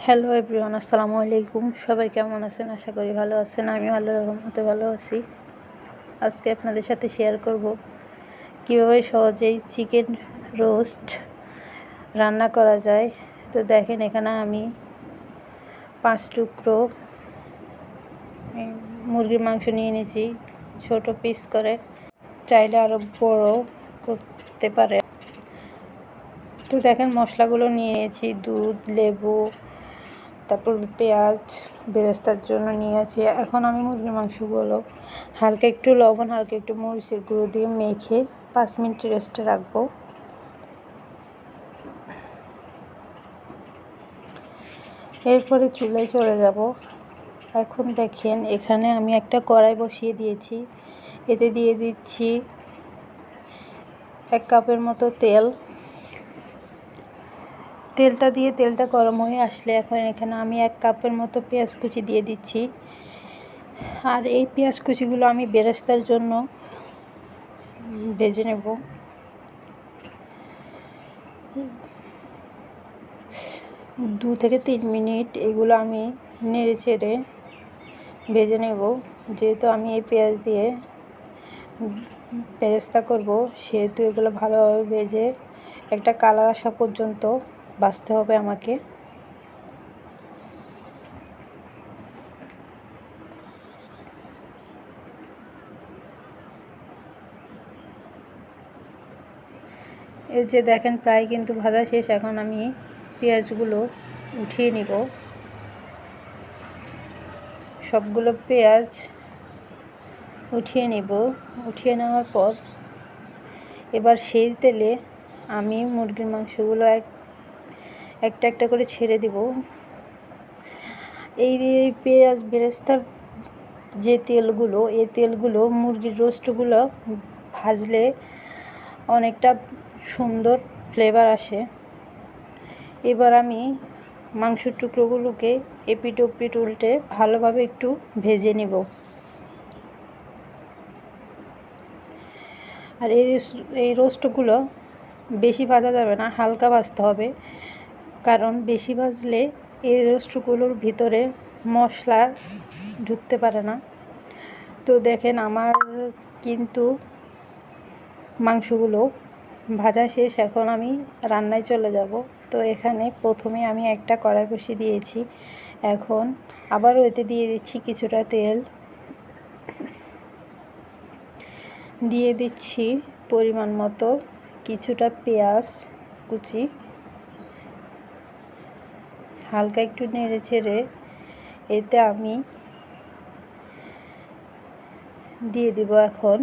Hello everyone, আসসালামু আলাইকুম। সবাই কেমন আছেন? আশা করি ভালো আছেন। আমি আল্লাহর রহমতে ভালো আছি। আজকে আপনাদের সাথে শেয়ার করব কীভাবে সহজেই চিকেন রোস্ট রান্না করা যায়। তো দেখেন, এখানে আমি 5 টুকরো মুরগির মাংস নিয়ে নিয়েছি, ছোট পিস করে। চাইলে আরও বড় করতে পারে। তো দেখেন, মশলাগুলো নিয়েছি: দুধ, লেবু, তারপর পেঁয়াজ, বেরেস্তার জন্য নিয়েছি। এখন আমি মুরগির মাংসগুলো হালকা একটু লবণ, হালকা একটু মরিচের গুঁড়ো দিয়ে মেখে 5 মিনিট রেস্টে রাখবো। এরপরে চুলায় চলে যাব। এখন দেখেন, এখানে আমি একটা কড়াই বসিয়ে দিয়েছি। এতে দিয়ে দিচ্ছি 1 কাপের মতো তেল। তেলটা গরম হয়ে আসলে এখন এখানে আমি 1 কাপের মতো পেঁয়াজ কুচি দিয়ে দিচ্ছি। আর এই পেঁয়াজ কুচিগুলো আমি বেরেস্তার জন্য ভেজে নেব। 2 থেকে 3 মিনিট এগুলো আমি নেড়ে চেড়ে ভেজে নেব। যেহেতু আমি এই পেঁয়াজ দিয়ে বেরেস্তা করব, সেহেতু এগুলো ভালোভাবে ভেজে একটা কালার আসা পর্যন্ত ভাজতে হবে আমাকে। এই যে দেখেন, প্রায় কিন্তু ভাজা শেষ। এখন আমি পেঁয়াজগুলো উঠিয়ে নিব। সবগুলো পেঁয়াজ উঠিয়ে নেওয়ার পর এবার সেই তেলে আমি মুরগির মাংসগুলো একটা একটা করে ছেড়ে দিব। এই পেঁয়াজ বেরেস্তার যে তেলগুলো, এই তেলগুলো মুরগির রোস্টগুলো ভাজলে অনেকটা সুন্দর ফ্লেভার আসে। এবার আমি মাংসের টুকরোগুলোকে এপিট ওপিট উল্টে ভালোভাবে একটু ভেজে নেব। আর এই রোস্টগুলো বেশি ভাজা যাবে না, হালকা ভাজতে হবে। কারণ বেশি ভাজলে এই রোস্টগুলোর ভিতরে মশলা ঢুকতে পারে না। তো দেখেন, আমার কিন্তু মাংসগুলো ভাজা শেষ। এখন আমি রান্নায় চলে যাব। তো এখানে প্রথমে আমি একটা কড়াই বসিয়ে দিয়েছি। এখন আবারও এতে দিয়ে দিচ্ছি কিছুটা তেল। দিয়ে দিচ্ছি পরিমাণ মতো কিছুটা পেঁয়াজ কুচি। হালকা একটু নেড়ে চেড়ে এতে আমি দিয়ে দিব এখন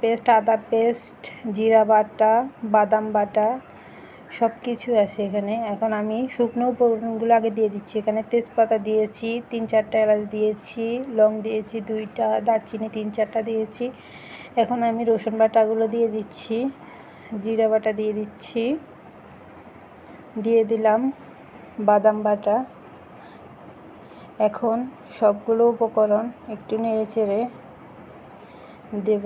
পেস্ট, আদা পেস্ট, জিরা বাটা, বাদাম বাটা, সব কিছু আছে এখানে। এখন আমি শুকনো উপকরণগুলো আগে দিয়ে দিচ্ছি। এখানে তেজপাতা দিয়েছি, 3-4টা এলাচ দিয়েছি, লং দিয়েছি 2টা, দারচিনি 3-4টা দিয়েছি। এখন আমি রসুন বাটাগুলো দিয়ে দিচ্ছি, জিরা বাটা দিয়ে দিচ্ছি, দিয়ে দিলাম বাদাম বাটা। এখন সবগুলো উপকরণ একটু নেড়ে চেড়ে দেব।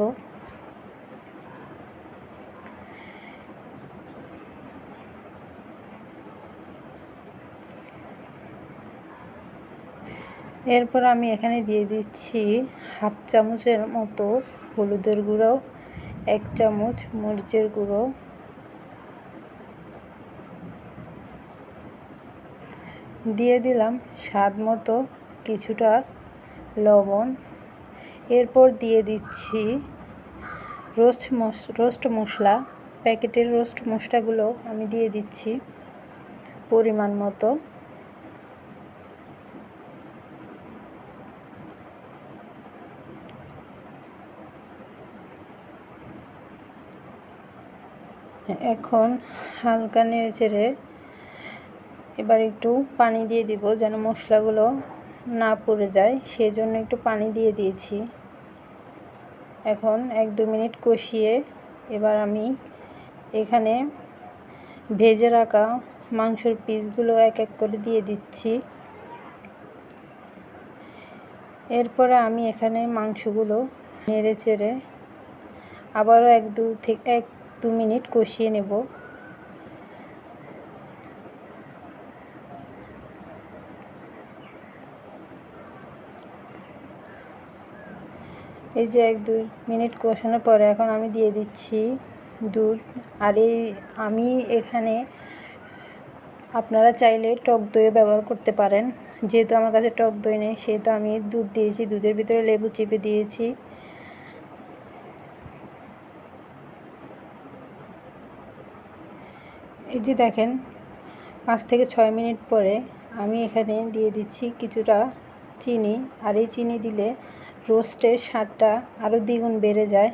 এরপর আমি এখানে দিয়ে দিচ্ছি 1/2 চামচের মতো হলুদের গুঁড়ো, 1 চামচ মরিচের গুঁড়ো, দিয়ে দিলাম স্বাদ মতো কিছুটা লবণ। এরপর দিয়ে দিচ্ছি রোস্ট মশলা। প্যাকেটের রোস্ট মশলাগুলো আমি দিয়ে দিচ্ছি পরিমাণ মতো। এখন হালকা নেড়ে চেড়ে এবার একটু পানি দিয়ে দিব, যেন মশলাগুলো না পুড়ে যায়, সেই জন্য একটু পানি দিয়ে দিয়েছি। এখন 1-2 মিনিট কষিয়ে এবার আমি এখানে ভেজে রাখা মাংসের পিসগুলো এক এক করে দিয়ে দিচ্ছি। এরপরে আমি এখানে মাংসগুলো নেড়ে চেড়ে আবারও 1-2 মিনিট কষিয়ে নেব। এই যে 1-2 মিনিট কষানোর পরে এখন আমি দিয়ে দিচ্ছি দুধ। আর আমি এখানে আপনারা চাইলে টক দইও ব্যবহার করতে পারেন। যেহেতু আমার কাছে টক দই নেই সেহেতু আমি দুধ দিয়েছি, দুধের ভিতরে লেবু চিপে দিয়েছি। এই যে দেখেন 5 থেকে 6 মিনিট পরে আমি এখানে দিয়ে দিচ্ছি কিছুটা চিনি। আর এই চিনি দিলে রোস্টের স্বাদটা আরও দ্বিগুণ বেড়ে যায়।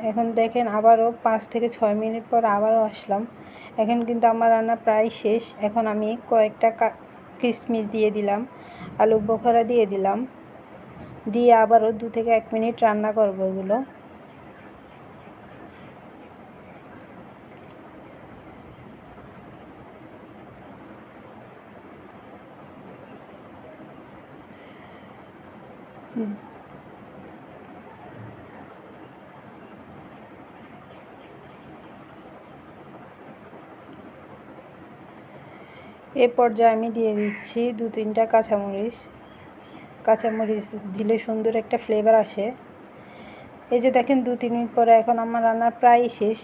এখন দেখেন আবারও 5 থেকে 6 মিনিট পর আবারও আসলাম। এখন কিন্তু আমার রান্না প্রায় শেষ। এখন আমি কয়েকটা কিশমিশ দিয়ে দিলাম, আলু বোখরা দিয়ে দিলাম, দিয়ে আবারও 2 থেকে 1 মিনিট রান্না করব এগুলো। এ পর্যায়ে আমি দিয়ে দিচ্ছি 2-3টা কাঁচামরিচ দিলে সুন্দর একটা ফ্লেভার আসে। এই যে দেখেন 2-3 মিনিট পরে এখন আমার রান্না প্রায় শেষ।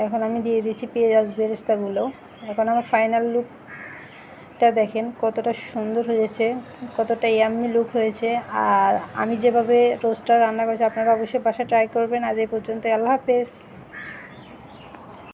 এখন আমি দিয়ে দিচ্ছি পেঁয়াজ বেরেস্তাগুলো। এখন আমার ফাইনাল লুকটা দেখেন কতটা সুন্দর হয়েছে, কতটা ইয়াম্মি লুক হয়েছে। আর আমি যেভাবে রোস্টটা রান্না করেছি আপনারা অবশ্যই বাসায় ট্রাই করবেন। আজ এই পর্যন্ত, আল্লাহ হাফেজ।